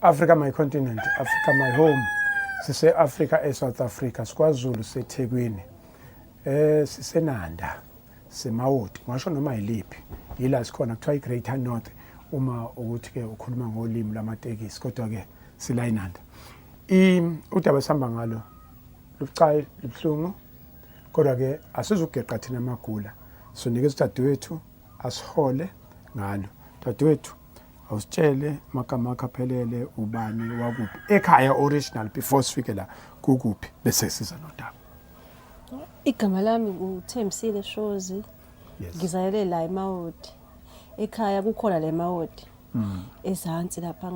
Africa my continent, Africa my home. Sise Africa South Africa, siKwaZulu seThekwini. Sisenanda, seMawoti, ngisho noma yiliphi. Yila sikhona kuthiwa iGreater North uma ukuthi ke ukhuluma ngolimi lamatekisi kodwa ke sila eNanda. Udaba sihamba ngalo lubucayi libhlungu kodwa ke asizugeqa thina amagula. Sonikeza dadewethu asihole ngalo. Dadewethu awusitshele magama akho aphelele ubani wakuphi ekhaya original before sifike la kukuphi bese siza nodaba. Igama lami uThembisile Shozi. Ngizalele la eMawoti. Ekhaya kukhona la eMawoti. Ezantsi lapha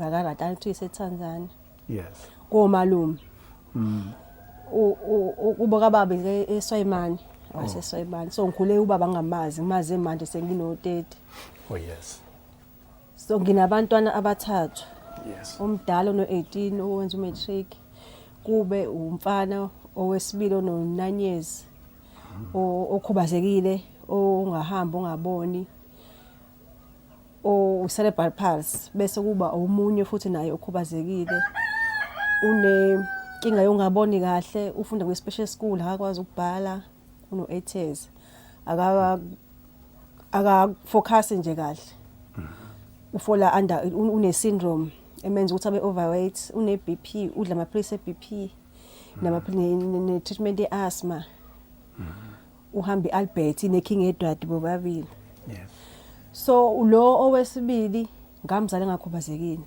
ngakaratani kuthi eTanzania. Yes. Komalume. Ubaba babe eSwayimani, waseSwayimani. So ngikhule ubaba ngamazi, ngimazi manje sengino 30. Oh yes. So nginabantwana abathathu. Yes. Omdala no 18 owenza umatric. Kube umfana owesibili ono 9 years. Okhubazekile, ongahamba ongaboni. Cerebral palsy bese kuba umunye futhi naye okhubazekile. Unenkinga yongaboni kahle, ufunda kwi special school akakwazi ukubhala, uno 8 years. Focus nje kahle. Ufola under une syndrome emenza ukuthi abe overweight, une BP, udla amaphilisi eBP ne treatment easthma. Uhambe Albert neking Edward bobabili. Yes. So lo owesibili ngamzala ngakhubazekile.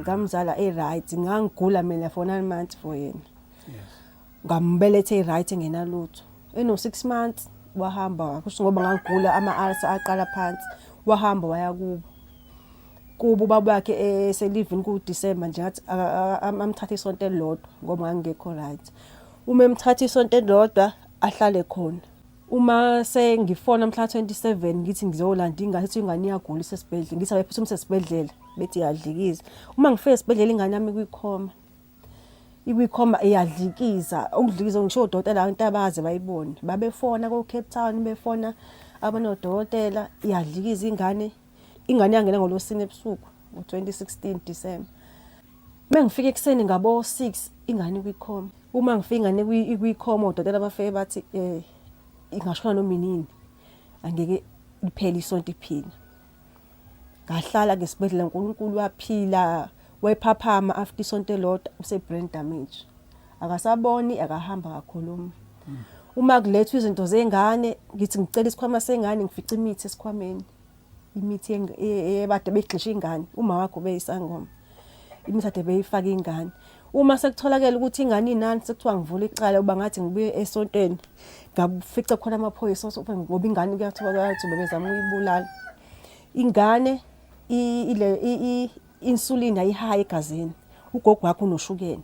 Ngamzala right, ngangigula mina for 9 months for yena. Yes. Ngambelethe right ngenalutho. Eno 6 months wahamba kusho ngoba ngangigula ama-ulcer aqala phansi. Wahamba waya kubo ubaba wakhe eselivini ku December nje ngathi amthatha isonto elilodwa ngoba ngangekho right. Uma emthatha isonto elilodwa ahlale khona. Uma sengifona mhla 27 ngithi ngizolanda ingane ethi ingane iyagula isesibhedlela ngithi abayiphethe umsesibhedlela bethi iyadlikiza. Uma ngifike esibhedlela ingane yami kuyikhoma. Ibikhoma iyadlikiza, ukudlikiza ngisho udokotela abantu abaze bayibone. Babefona ko Cape Town befona abanodokotela iyadlikiza ingane yangena ngolosini ebusuku ngo2016 December. Mengifike ekseni ngabo 6 ingane kuyikhoma. Uma ngifika ingane kuyikhoma udokotela bafike bathi ingashona noma inini angeke iphele isonto iphila. Ngahlala ngesibhedlela uNkulunkulu waphila wephaphama after isonto elodwa use brain damage. Akasaboni akahamba kakhuluma. Uma kulethwa izinto zengane ngithi ngicela isikhwama sengane ngifica imithi esikhwameni. Imithi ebade begxisha ingane uma wakho beyisangoma. Imithi ade beyifaka ingane. Uma sekutholakala ukuthi ingane inani sekuthiwa ngivula icala uba ngathi ngibuye esontweni ngafica khona amaphoyisa ngoba ingane kuyathiwa bebezama ukuyibulala. Ingane ile insulin ayihayi egazini. Ugogo wakhe unoshukela.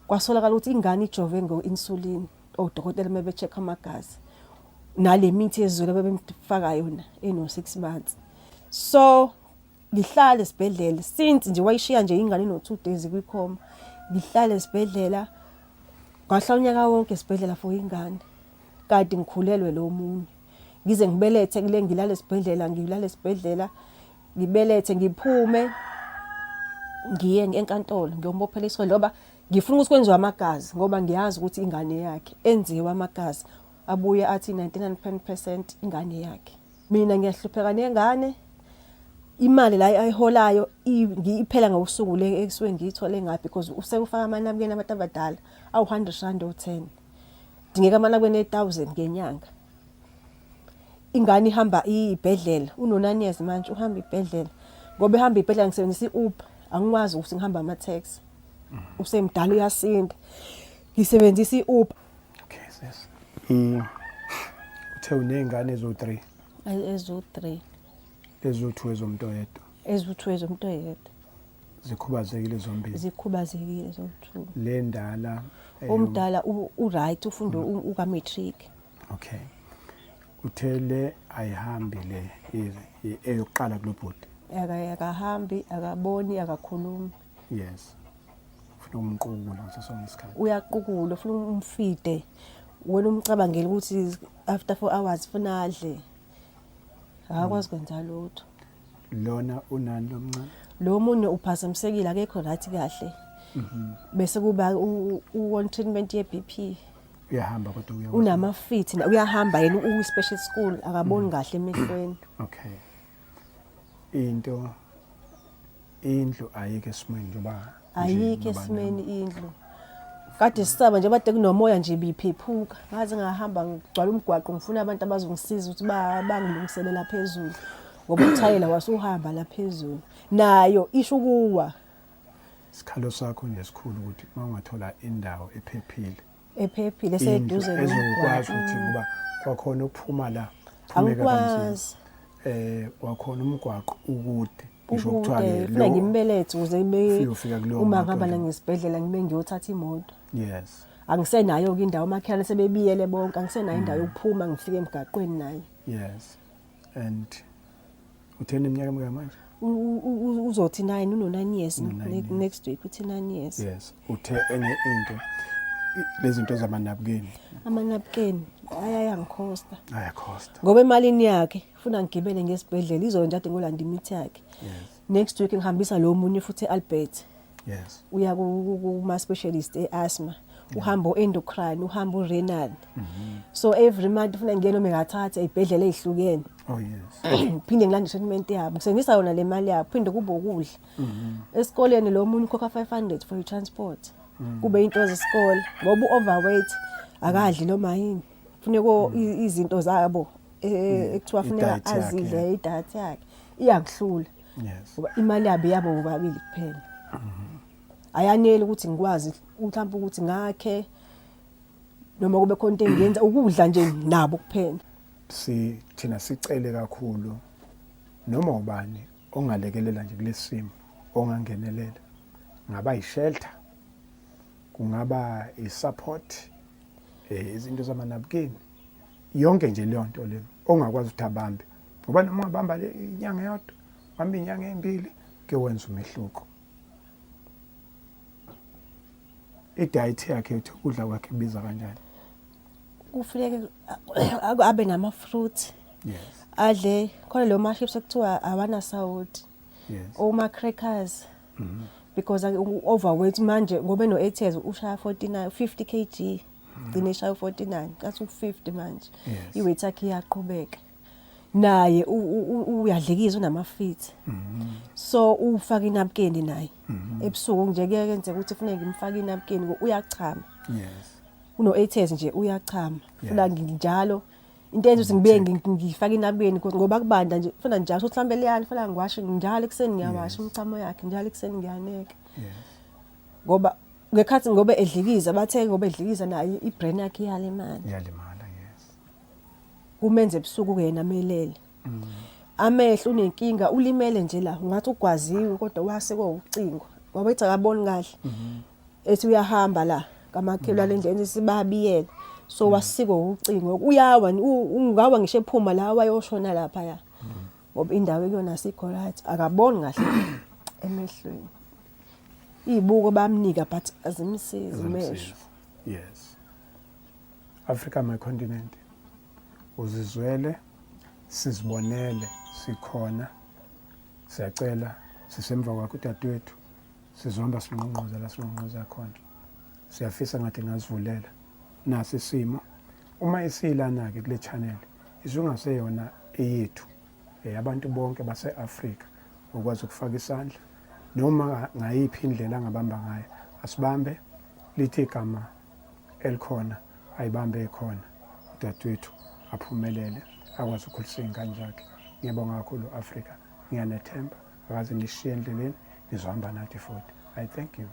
Kwasolakala ukuthi ingane ijove ngo-insulin. Odokotela mebecheck amagazi. Nale mithi ezulu bebemfaka yona eno 6 months. So ngihlala esibhedlela since nje wayishiya nje ingane no 2 days kuyikhoma. Ngihlala esibhedlela ngahlala unyaka wonke esibhedlela for ingane. Kade ngikhulelwe lo munye. Ngize ngibelethe kule ngilala esibhedlela ngibelethe ngiphume ngiye enkantolo ngiyombophela isiko loba ngifuna ukuthi kwenziwe amagazi ngoba ngiyazi ukuthi ingane yakhe enziwe amagazi abuye athi 99% ingane yakhe. Mina ngiyahlupheka nengane imali la ayiholayo iphela ngosuku le ekusuke ngiyithole ngapi because usefaka amanabukeni abantu abadala awu 100 rand o10. Dingeka amanabukeni 1000 ngenyanga. Ingane ihamba ibhedlela uno 9 years manje uhamba ibhedlela ngoba ehamba ibhedlela ngisebenzisa iUber angikwazi ukuthi ngihamba ama-taxi. Usemdala uyasinda. Ngisebenzisa iUber. Okay sis. Uthe unengane ezo3. Ezo3. Ezo2 ezomuntu oyedwa. Ezo2 ezomuntu oyedwa. Zikhubazekile zombili. Zikhubazekile zo2. Le ndala omdala uright ufunda uka matric. Okay. Uthele ayihambi le eyokuqala kulobhodi. Akahambi, akaboni, akakhulumi. Yes. Ufuna umqukula ngaso sonke isikhathi. Uyaqukula, ufuna umfide. Wena umcabangela ukuthi after 4 hours ufuna adle. Akakwazi kwenza lutho. Lona unani lomncane? lo munye uphazamisekile akekho right kahle bese kuba on treatment ye BP uyahamba kodwa uya unama fit uyahamba yena u special school akaboni kahle emehlweni. Okay. Indlu ayike esimeni njoba Ayike esimeni indlu. Kade sisaba nje bade kunomoya nje biphephuka. Ngaze ngahamba ngigcwala umgwaqo ngifuna abantu abazongisiza ukuthi bangilungiselela phezulu. Ngoba uthayela wasuhamba la phezulu. Nayo isho kuwa. Sikhalo sakho nje sikhulu ukuthi mawungathola indawo Ephephile eseduze ezokwazi ukuthi kuba kwakhona ukuphuma la angikwazi kwakhona umgwaqo ukude ngisho ukuthiwa ke lo ngimbelethe ukuze uma ngaba lo ngesibhedlela ngibe ngiyothatha imoto. Yes. Angisenayo ke indawo amakhaya sebebiyele bonke angisenayo indawo yokuphuma ngifike emgaqweni naye. Yes. And utheni iminyaka emingaka manje? Uzothi 9 uno 9 years next week uthi 9 years. Yes. Uthe enye into lezi zinto zamanapukeni. Amanapukeni ayangikhosta. Ayakhosta. Ngoba emalini yakhe ufuna ngigibele ngesibhedlela izonje ade ngolanda imithi yakhe. Yes. Next week ngihambisa lo munye futhi eAlbert. Yes. Uya kuma specialist easthma. Uhamba endocrine, uhamba renal. So every month ufuna ngiyena noma ngathatha ibhedlela ezihlukene. Oh yes. Phinde ngilanda treatment yabo. Ngisebenzisa yona le mali yabo phinde kube ukudla. Esikoleni lo munye ukhokha 500 for transport. Kube into zesikole ngoba overweight akadli noma yini. Funeka izinto zabo ekuthiwa funeka azidle idiet yakhe. Iyangihlula. Yes. Ngoba imali yabo bobabili kuphela. Ayanele ukuthi ngikwazi mhlawumbe ukuthi ngakhe noma kube khona into engiyenza ukudla nje nabo kuphela. Thina sicele kakhulu noma ubani ongalekelela nje kulesimo ongangenelela ngaba ishelter kungaba isupport izinto zamanapukeni yonke nje leyo nto le ongakwazi ukuthi abambe ngoba noma ungabamba inyanga yodwa bamba inyanga embili ke wenza umehluko. Idiet yakhe uthi ukudla kwakhe kubiza kanjani? Kufuneka abe nama fruit. Yes. Adle khona lo maships ekuthiwa awana salt. Yes. Oma crackers. Because overweight manje ngoba no 8 years ushaya 49 50 kg. Gcine shaya 49 kathi u50 manje. Iweight yakhe iyaqhubeka. Naye uyadlikiza unama fit. So ufaka inapukeni naye. Ebusuku nje kuyenzeka ukuthi kufanele ngimfake inapukeni uyachama. Yes. Uno 8 years nje uyachama. Funa njalo into enze ukuthi ngibe ngifaka inapukeni ngoba kubanda nje funa njalo mhlambe liyani funa ngiwashe njalo ekseni ngiyawasha umchamo yakhe njalo ekseni ngiyaneka. Yes. Ngoba ngekhathi ngoba edlikiza bathe ngoba edlikiza naye ibrain yakhe iyalimala. Iyalimala, yes. Kumenze ebusuku kuyena amelele. Amehlo unenkinga ulimele nje la ungathi ugwaziwe kodwa waseko ucingo ngoba ethi akaboni kahle. Ethi uyahamba la kamakhelwa lendlela sibabiyela so wasiko ucingo uyawa ungawa ngisho ephuma la wayoshona lapha ya ngoba indawo ekuyona sikho right akaboni kahle emehlweni. Izibuko bamnika but azimsizi mesho. Yes. Africa my continent. Uzizwele sizibonele sikhona siyacela sisemva kwakho dadewethu sizohamba sinqonqoza la sinqonqoza khona siyafisa ngathi ngazivulela nasi isimo uma isilana ke kule channel izungaseyona eyethu abantu bonke base-Afrika ukwazi ukufaka isandla noma ngayiphi indlela angabamba ngayo asibambe lithi igama elikhona ayibambe ekhona dadewethu aphumelele akwazi ukukhulisa ingane zakhe. Ngiyabonga kakhulu Afrika, ngiyanethemba akaze nishiye endleleni nizohamba nathi futhi. I thank you.